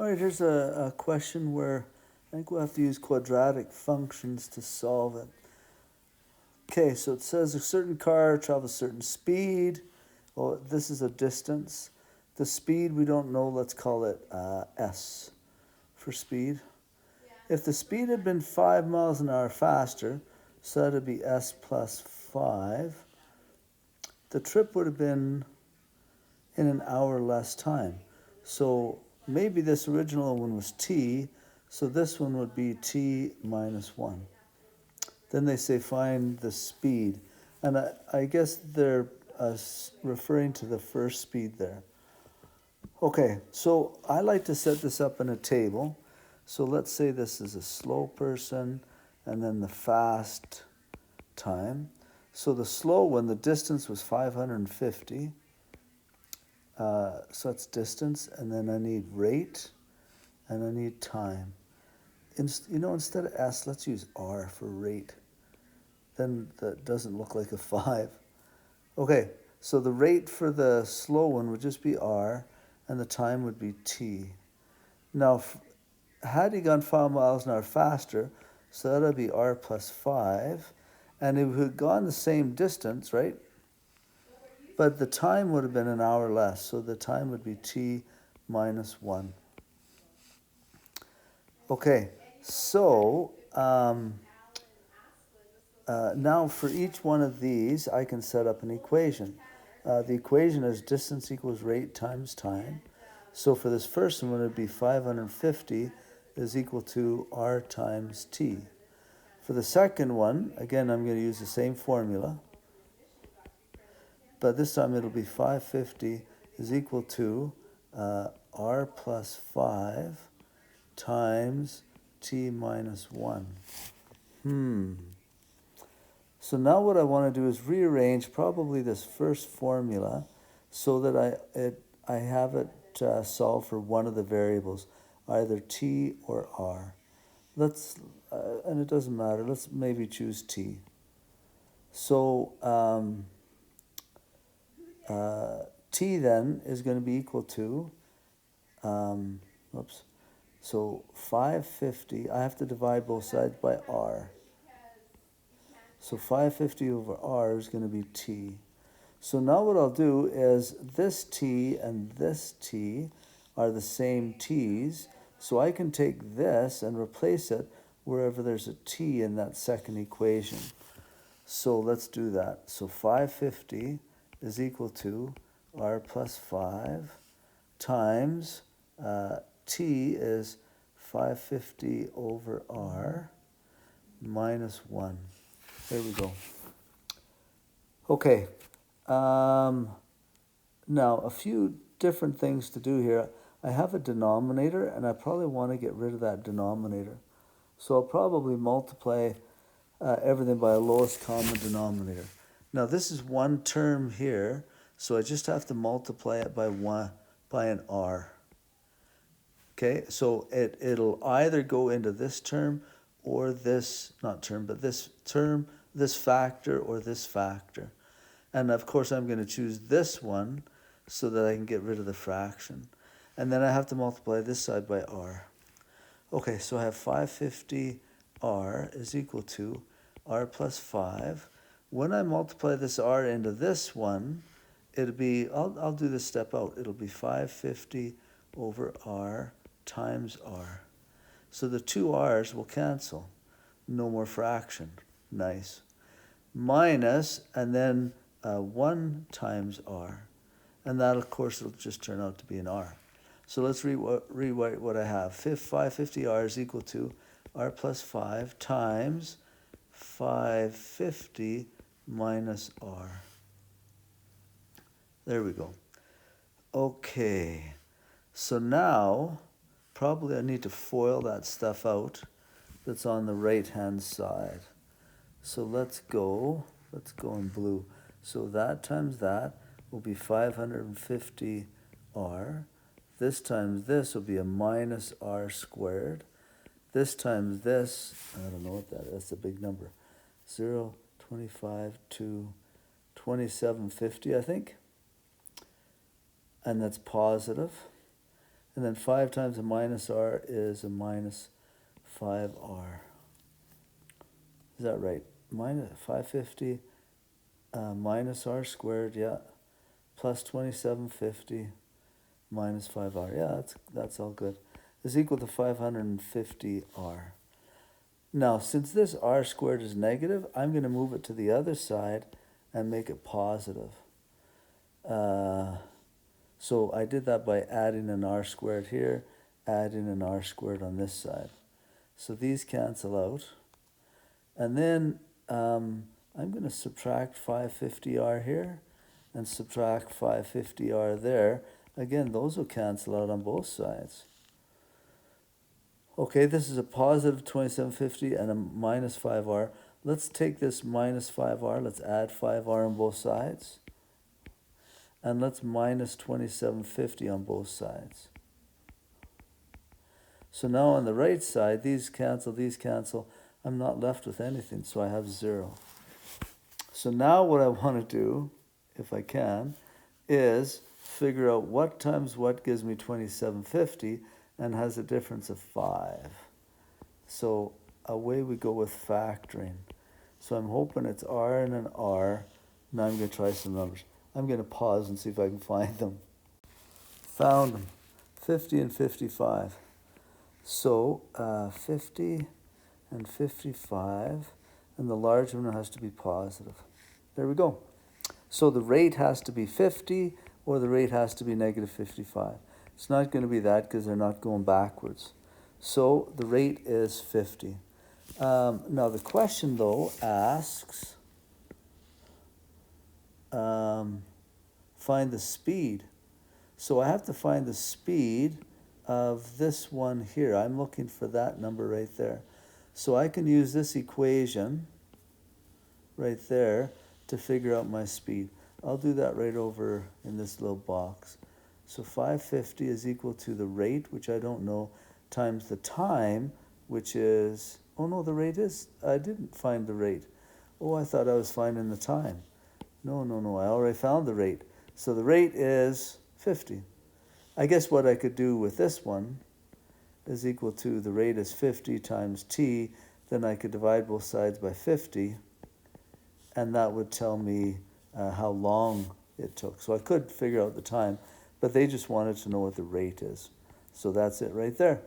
All right, here's a question where I think we'll have to use quadratic functions to solve it. Okay, so it says a certain car travels a certain speed. Well, this is a distance. The speed we don't know, let's call it s for speed. If the speed had been 5 miles an hour faster, so that'd be s plus 5, the trip would have been in an hour less time. So maybe this original one was t, so this one would be t minus 1. Then they say find the speed. And I guess they're referring to the first speed there. Okay, so I like to set this up in a table. So let's say this is a slow person and then the fast time. So the slow one, the distance was 550. So that's distance, and then I need rate, and I need time. Instead of S, let's use R for rate. Then that doesn't look like a 5. Okay, so the rate for the slow one would just be R, and the time would be T. Now, had he gone 5 miles an hour faster, so that would be R plus 5, and it would have gone the same distance, right? But the time would have been an hour less, so the time would be T minus 1. Okay, so now for each one of these, I can set up an equation. The equation is distance equals rate times time. So for this first one, it would be 550 is equal to R times T. For the second one, again, I'm going to use the same formula. But this time it'll be 550 is equal to R plus 5 times T minus 1. So now what I want to do is rearrange probably this first formula so that I have it solve for one of the variables, either T or R. And it doesn't matter, let's maybe choose T. So T then is going to be equal to, so 550, I have to divide both sides by R. So 550 over R is going to be T. So now what I'll do is this T and this T are the same T's, so I can take this and replace it wherever there's a T in that second equation. So let's do that. So 550 is equal to R plus 5 times T is 550 over R minus 1. There we go. Okay. Now, a few different things to do here. I have a denominator, and I probably want to get rid of that denominator. So I'll probably multiply everything by a lowest common denominator. Now, this is one term here, so I just have to multiply it by an R. Okay, so it'll either go into this term or this, not term, but this term, this factor or this factor. And of course I'm going to choose this one so that I can get rid of the fraction. And then I have to multiply this side by R. Okay, so I have 550R is equal to R plus 5. When I multiply this R into this one, it'll be, I'll do this step out. It'll be 550 over R times R. So the two R's will cancel. No more fraction. Nice. Minus, and then 1 times R. And that, of course, will just turn out to be an R. So let's rewrite what I have. 550R is equal to R plus 5 times 550 minus R. There we go. Okay. So now, probably I need to FOIL that stuff out that's on the right-hand side. So let's go in blue. So that times that will be 550R. This times this will be a minus R squared. This times this, I don't know what that is, that's a big number. 0, 25 to 2750, I think. And that's positive. And then 5 times a minus r is a minus 5r. Is that right? Minus 550 minus r squared, yeah, plus 2750 minus 5r. Yeah, that's all good. Is equal to 550r. Now, since this r squared is negative, I'm going to move it to the other side and make it positive. So I did that by adding an r squared here, adding an r squared on this side. So these cancel out. And then I'm going to subtract 550r here and subtract 550r there. Again, those will cancel out on both sides. Okay, this is a positive 2750 and a minus 5r. Let's take this minus 5r, let's add 5r on both sides. And let's minus 2750 on both sides. So now on the right side, these cancel. I'm not left with anything, so I have 0. So now what I want to do, if I can, is figure out what times what gives me 2750 and has a difference of 5. So away we go with factoring. So I'm hoping it's r and an r. Now I'm going to try some numbers. I'm going to pause and see if I can find them. Found them. 50 and 55. So 50 and 55, and the large one has to be positive. There we go. So the rate has to be 50 or the rate has to be negative 55. It's not going to be that because they're not going backwards. So the rate is 50. Now the question though asks, find the speed. So I have to find the speed of this one here. I'm looking for that number right there. So I can use this equation right there to figure out my speed. I'll do that right over in this little box. So 550 is equal to the rate, which I don't know, times the time, which is, oh no, the rate is, I didn't find the rate. Oh, I thought I was finding the time. No, I already found the rate. So the rate is 50. I guess what I could do with this one is equal to the rate is 50 times t, then I could divide both sides by 50, and that would tell me how long it took. So I could figure out the time, but they just wanted to know what the rate is. So that's it right there.